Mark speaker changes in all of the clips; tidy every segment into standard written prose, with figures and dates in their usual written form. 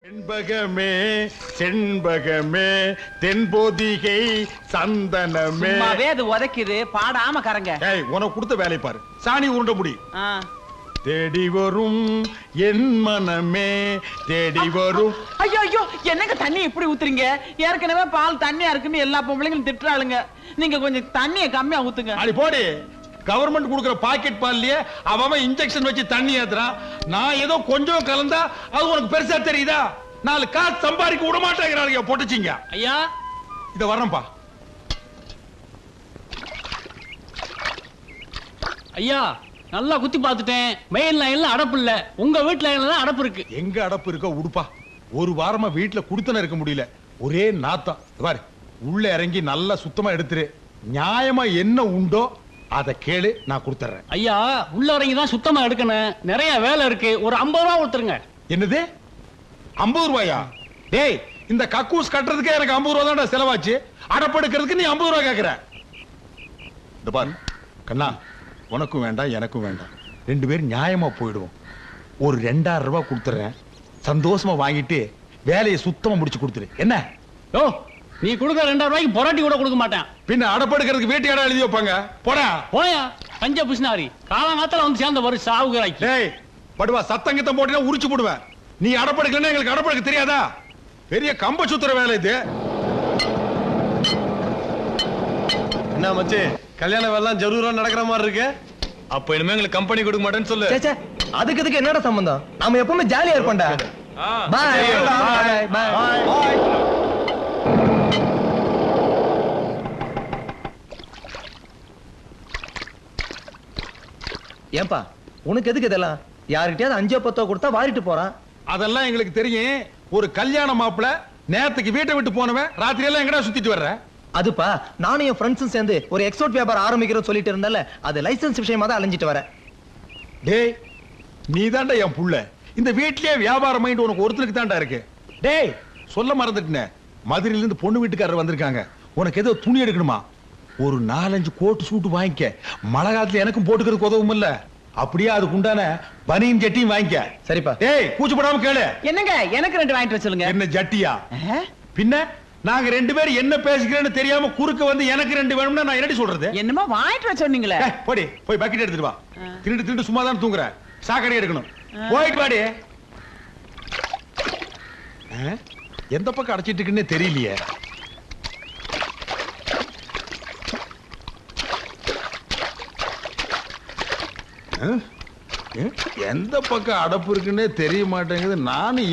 Speaker 1: செண்பகமே செண்பகமே தென்போதிகை சந்தனமே
Speaker 2: அது உதைக்குது பாடாம கரங்க.
Speaker 1: உனக்கு கொடுத்த வேலை பாரு. சாணி உருண்ட முடி. தேடி வரும் என் மனமே தேடி வரும்.
Speaker 2: ஐயோ ஐயோ என்னங்க தண்ணி இப்படி ஊத்துறீங்க? ஏற்கனவே பால் தண்ணியா இருக்குன்னு எல்லா பொம்பளைங்களும் திட்டுறாளுங்க. நீங்க கொஞ்சம் தண்ணியை கம்மியா ஊத்துங்க.
Speaker 1: அடி போடி. கவர்மெண்ட் கொடுக்கிற பாக்கெட் பால்லயே அவன் இன்ஜெக்ஷன் வச்சு தண்ணி ஏத்துறான். நான் ஏதோ கொஞ்சம் கலந்தா அது உனக்கு பெருசா தெரியுதா? 4 காசு சம்பாதிக்க விட மாட்டேங்கிறாங்க பொட்டச்சிங்க.
Speaker 2: ஐயா
Speaker 1: இத வரேன்பா.
Speaker 3: ஐயா நல்லா குத்தி பார்த்துட்டேன். மெயின் லைன்ல அடப்பு இல்ல. உங்க வீட்டு லைன்ல தான் அடப்பு இருக்கு.
Speaker 1: எங்க அடப்பு இருக்க உடுப்பா. ஒரு வாரமா வீட்டுல குடுத்தன இருக்க முடியல. ஒரே நாத்தம். பாரு உள்ள இறங்கி நல்லா சுத்தமா எடுத்துரு. நியாயமா என்ன உண்டோ அத கேளு, நான் கொடுத்துறேன்.
Speaker 3: ஐயா உள்ள இறங்கி தான் சுத்தமா எடுக்கணும். நிறைய வேலை இருக்கு. ஒரு 50 ரூபா கொடுத்துருங்க.
Speaker 1: என்னது 50 ரூபாயா? டேய் இந்த கக்கூஸ் கட்டுறதுக்கே எனக்கு 50 ரூபா தான் செலவாச்சு. அடப்படுக்கிறதுக்கு நீ 50 ரூபா கேக்குற. இந்த பாரு கண்ணா, உனக்கும் வேண்டாம் எனக்கும் வேண்டாம். 2 பேரும் நியாயமா போயிடுவோம். ஒரு 2000 ரூபாய் கொடுத்துறேன். சந்தோஷமா வாங்கிட்டு வேலையை சுத்தமா முடிச்சு கொடுத்துரு. என்ன?
Speaker 3: ஓ நீ கொடுக்க 2000 ரூபாய்க்கு பொராட்டி கூட கொடுக்க மாட்டேன்.
Speaker 1: பின்ன அடப்படுக்கிறதுக்கு வீட்டு இடம் எழுதி வைப்பாங்க. போடா
Speaker 3: போயா பஞ்ச பிசினாரி. காலங்காத்தால வந்து சேர்ந்த ஒரு சாவுகிறாய்க்கு.
Speaker 1: டேய் படுவா, சத்தங்கத்தம் போட்டீங்கன்னா உரிச்சு போடுவேன். நீ அடப்படுக்கலன்னா எங்களுக்கு அடப்படுக்க தெரியாதா? பெரிய கம்ப சுத்துற வேலை இது.
Speaker 4: என்ன மச்சி, கல்யாண வேலை ஜரூரா நடக்கிற மாதிரி இருக்கு.
Speaker 5: அப்ப இனிமே எங்களுக்கு கம்பெனி கொடுக்க மாட்டேன்னு சொல்லு.
Speaker 4: அதுக்கு என்னடா சம்பந்தம்? நாம எப்பவுமே ஜாலியா இருப்போம்டா. பாய் பாய் பாய். ஏன்பா உனக்கு எதுக்கு இதெல்லாம்? யாருக்கிட்டயாவது 5-10 கொடுத்தா வாரிட்டு போறான்.
Speaker 1: அதெல்லாம் எங்களுக்கு தெரியும். ஒரு கல்யாண மாப்பிள நேரத்துக்கு வீட்டை விட்டு போனவன் ராத்திரி எல்லாம் எங்கடா சுத்திட்டு வர்ற?
Speaker 4: அதுப்பா நானும் என் ஃப்ரெண்ட்ஸும் சேர்ந்து ஒரு எக்ஸ்போர்ட் வியாபாரம் ஆரம்பிக்கிறோம் சொல்லிட்டு இருந்தால, அது லைசன்ஸ் விஷயமா தான் அலைஞ்சிட்டு வரேன்.
Speaker 1: டேய் நீ தான்டா என் புள்ள. இந்த வீட்லயே வியாபாரம் மைண்ட் உனக்கு ஒருத்தருக்கு தான்டா இருக்கு. டேய் சொல்ல மறந்துட்டேன். மதுரையில இருந்து பொண்ணு வீட்டுக்காரர் வந்திருக்காங்க. உனக்கு ஏதோ துணி எடுக்கணுமா? ஒரு 4-5 கோட் சூட் வாங்கிக்க. மழை காலத்துல எனக்கும் போட்டுக்கிறதுக்கு உதவும் இல்ல. அப்படியே அதுக்கு உண்டான பனியன் ஜட்டியும் வாங்கிக்க.
Speaker 4: சரிப்பா.
Speaker 1: டேய் கூச்சப்படாம கேளு.
Speaker 2: என்னங்க எனக்கு 2 வாங்கிட்டு வர சொல்லுங்க.
Speaker 1: என்ன ஜட்டியா? பின்ன நாங்க 2 பேரும் என்ன பேசிக்கிறேன்னு தெரியாம குறுக்க வந்து எனக்கு 2 வேணும்னா நான் என்னடி சொல்றது?
Speaker 2: என்னமா வாங்கிட்டு வர சொன்னீங்களே.
Speaker 1: போடி போய் பக்கெட் எடுத்துட்டு வா. திண்டு சும்மா தான் தூங்குற. சாக்கடை எடுக்கணும். போயிட்டு வாடி. எந்த பக்கம் அடைச்சிட்டு இருக்குன்னே தெரியலையே. எந்த பக்கம் அடப்பு இருக்குன்னே தெரிய மாட்டேங்குது. நானும்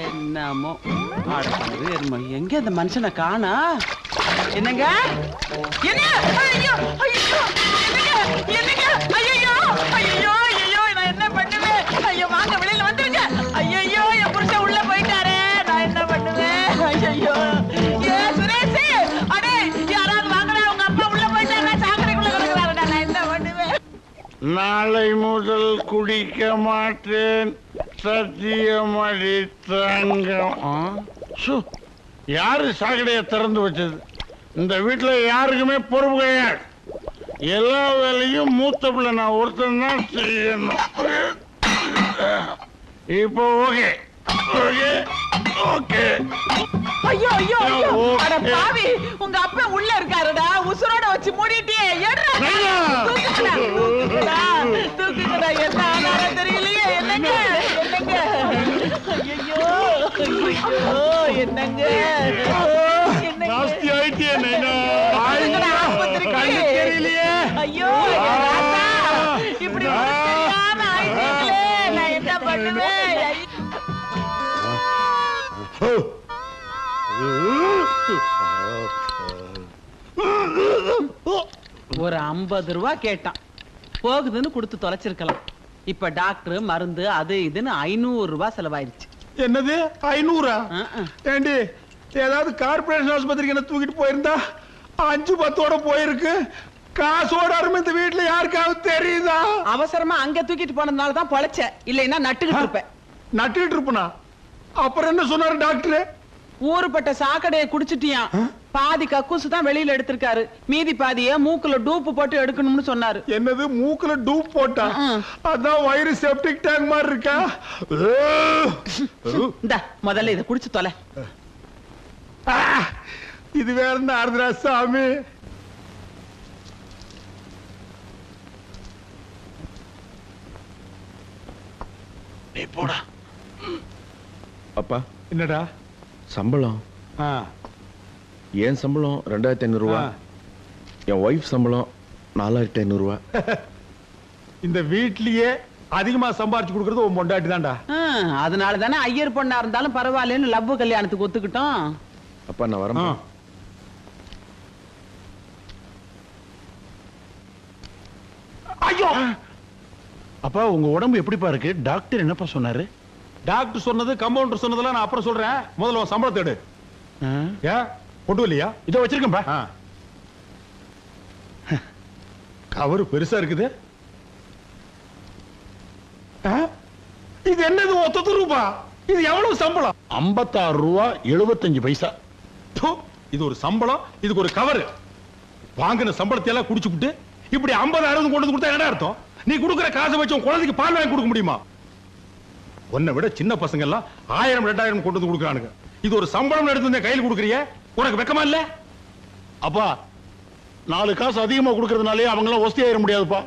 Speaker 2: என்னமோ எங்க அந்த மனுஷனை காணா? என்னங்க என்ன? ஐயோ ஐயோ என்னங்க என்னங்க? ஐயோ ஐயோ ஐயோ நான் என்ன பண்ணுவேன்? ஐயோ வாங்க வெளியில வந்துருங்க. ஐயோ என் புருஷன் உள்ள போயிட்டாரே, நான் என்ன பண்ணுவேன்? ஐயோ ஏ சுரேஷ், அடே யாராவது வாங்கடா. உங்க அப்பா உள்ள போயிட்டாரா? சாக்கடைக்குள்ள கிடக்குறாருடா. நான் என்ன பண்ணுவேன்?
Speaker 6: நாளை முதல் குடிக்க மாட்டேன் சத்தியமடி தங்கம். யாரு சாக்கடையை திறந்து வச்சது? இந்த வீட்டுல யாருக்குமே பொறுப்பு கிடையாது. எல்லா வேலையும் மூத்த பிள்ளை நான் ஒருத்தன் தான் செய்யணும். இப்போ ஓகே ஓகே ஓகே.
Speaker 2: ஐயோ ஐயோ ஐயோ அட பாவி, உங்க அப்பா உள்ள இருக்காருடா. உசுரோட வச்சு மூடிட்டே. ஏடா தூக்குடா தூக்குடா தூக்குடா. என்ன ஆனாரோ தெரியலையே. என்னங்க என்னங்க? ஐயோ ஐயோ என்னங்க
Speaker 6: நாஸ்தி ஆயிட்டே நைனா.
Speaker 2: ஆஸ்பத்திரிக்கு
Speaker 6: தெரியலையே.
Speaker 2: ஐயோ ராசா, இப்படி தெரியாம ஆயிட்டீங்களே. நான் என்ன பண்ணுவேன்? ஒரு 50 ரூபா கேட்டான். போகுதுன்னு கொடுத்து தொலைச்சிருக்கலாம். இப்ப டாக்டர் மருந்து அது இதுன்னு 500 ரூபாய் செலவாயிருச்சு.
Speaker 1: என்னது 500? ஏண்டி ஏதாவது கார்பரேஷன் ஆஸ்பத்திரிக்கு என்ன தூக்கிட்டு போயிருந்தா 5-10 போயிருக்கு. காசோட அருமை இந்த வீட்டுல யாருக்காவது தெரியுதா?
Speaker 2: அவசரமா அங்க தூக்கிட்டு போனதுனால தான் பொழைச்ச. இல்லைன்னா நட்டுக்கிட்டு இருப்பேன்.
Speaker 1: நட்டுக்கிட்டு இருப்பனா? அப்புறம் என்ன சொன்னாரு டாக்டர்?
Speaker 2: ஊருப்பட்ட சாக்கடையை குடிச்சிட்டியான். பாதி கக்கூசு தான் வெளியில எடுத்திருக்காரு, மீதி பாதிய மூக்குல டூப்பு போட்டு எடுக்கணும்னு சொன்னாரு.
Speaker 1: என்னது மூக்குல டூப் போட்டா? அதான் வயிறு செப்டிக் டேங்க் மாதிரி இருக்கா?
Speaker 2: இந்தா முதல்ல இதை குடிச்சு தொலை.
Speaker 1: இது வேற என்ன ஆறுதுரா சாமி?
Speaker 6: போடா.
Speaker 7: அப்பா
Speaker 1: என்னடா
Speaker 7: சம்பளம்? என் சம்பளம் 2500 ரூபா, என் ஒய்ஃப் சம்பளம் 4500 ரூபா.
Speaker 1: இந்த வீட்லயே அதிகமா சம்பாரிச்சு கொடுக்கறது உன் பொண்டாட்டி தான்டா.
Speaker 2: அதனால தானே ஐயர் பொண்ணா இருந்தாலும் பரவாயில்லன்னு லவ் கல்யாணத்துக்கு ஒத்துக்கிட்டோம்.
Speaker 7: அப்பா நான் வரேன்.
Speaker 1: ஐயோ,
Speaker 6: அப்பா உங்க உடம்பு எப்படிப்பா இருக்கு? டாக்டர் என்னப்பா சொன்னாரு?
Speaker 1: டாக்டர் சொன்னது கம்பவுண்டர் சொன்னதெல்லாம் நான் அப்புறம் சொல்றேன். முதல்ல உன் சம்பளத்தை எடு. ஏன் கொண்டு இல்லையா?
Speaker 6: இதோ வச்சிருக்கேன்பா.
Speaker 1: கவரு பெருசா இருக்குது. இது என்னது? ஒத்த ரூபா. இது எவ்வளவு சம்பளம்?
Speaker 6: 56 ரூபா 75 பைசா.
Speaker 1: இது ஒரு சம்பளம், இதுக்கு ஒரு கவரு. வாங்கின சம்பளத்தை எல்லாம் குடிச்சுட்டு இப்படி 50-60 கொண்டு வந்து கொடுத்தா என்ன அர்த்தம்? நீ கொடுக்கிற காசை வச்சு உன் குழந்தைக்கு பால் வாங்கி கொடுக்க முடியுமா? உன்னை விட சின்ன பசங்க எல்லாம் 1000-2000 கொண்டு வந்து கொடுக்குறானுங்க. இது ஒரு சம்பளம் எடுத்து வந்து கையில் கொடுக்குறிய, உனக்கு வெக்கமா இல்ல?
Speaker 6: அப்பா 4 காசு அதிகமா கொடுக்கறதுனாலே அவங்களாம் ஒஸ்தி ஆயிட முடியாதுப்பா.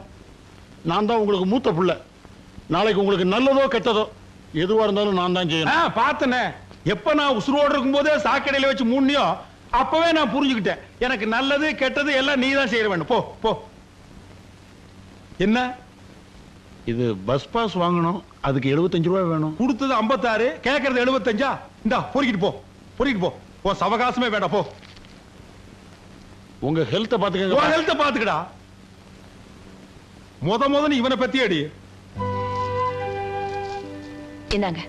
Speaker 6: நான் தான் உங்களுக்கு மூத்த புள்ள. நாளைக்கு உங்களுக்கு நல்லதோ கெட்டதோ எதுவா இருந்தாலும் நான் தான் செய்யணும்.
Speaker 1: பார்த்தனே, எப்ப நான் உசுரோடு இருக்கும் போதே சாக்கடையில வச்சு மூண்ணியோ அப்பவே நான் புரிஞ்சுக்கிட்டேன். எனக்கு நல்லது கெட்டது எல்லாம் நீ தான் செய்ய வேண்டும். போ போ. என்ன
Speaker 6: இது பஸ் பாஸ் வாங்கணும், அதுக்கு 75 ரூபாய் வேணும்.
Speaker 1: கொடுத்தது 56, கேட்கறது 75. இந்தா பொறுக்கிட்டு போ, பொறுக்கிட்டு போ. போ, சவகாசமே வேண்டாம் போ.
Speaker 6: உங்க ஹெல்த்த பாத்துக்கங்க.
Speaker 1: உன் ஹெல்த்த பாத்துக்கடா. முத நீ இவனை பத்தி அடி.
Speaker 8: இந்தாங்க.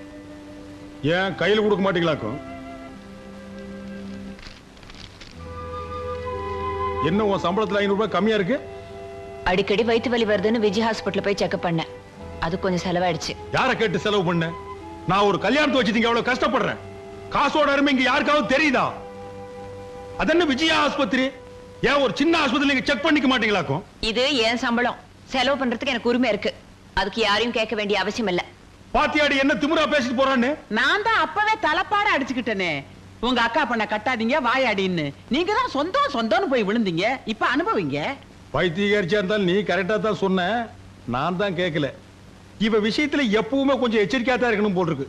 Speaker 1: ஏன் கையில கொடுக்க மாட்டீங்களாக்கும்? என்ன உன் சம்பளத்துல 500 ரூபாய் கம்மியா இருக்கு?
Speaker 8: அடிக்கடி வயிற்று வலி வருதுன்னு விஜய் ஹாஸ்பிட்டல் போய் செக்அப் பண்ணேன். அது கொஞ்சம் செலவாயிடுச்சு.
Speaker 1: யார கேட்டு செலவு பண்ண? நான் ஒரு கல்யாணத்தை வச்சுட்டீங்க, எவ்வளவு கஷ்டப்படுறேன். காசோட அருமை இங்க யாருக்காவது தெரியுதா? அதென்ன விஜயா ஆஸ்பத்திரி? ஏன் ஒரு சின்ன ஆஸ்பத்திரி நீங்க செக் பண்ணிக்க மாட்டீங்களாக்கும்?
Speaker 8: இது என் சம்பளம். செலவு பண்றதுக்கு எனக்கு உரிமை இருக்கு. அதுக்கு யாரையும் கேட்க வேண்டிய அவசியம் இல்ல.
Speaker 1: பாத்தியாடி என்ன திமிரா பேசிட்டு போறான்னு?
Speaker 2: நான் தான் அப்பவே தலைப்பாட அடிச்சுக்கிட்டேனே. உங்க அக்கா பண்ண கட்டாதீங்க வாயாடின்னு. நீங்க தான் சொந்தம் சொந்தம்னு போய் விழுந்தீங்க. இப்ப அனுபவிங்க.
Speaker 1: பைத்தியக்காரிச்சா இருந்தாலும் நீ கரெக்டா தான் சொன்ன, நான் தான் கேட்கல. இவ விஷயத்துல எப்பவுமே கொஞ்சம் எச்சரிக்கையா தான் இருக்கணும் போல் இருக்கு.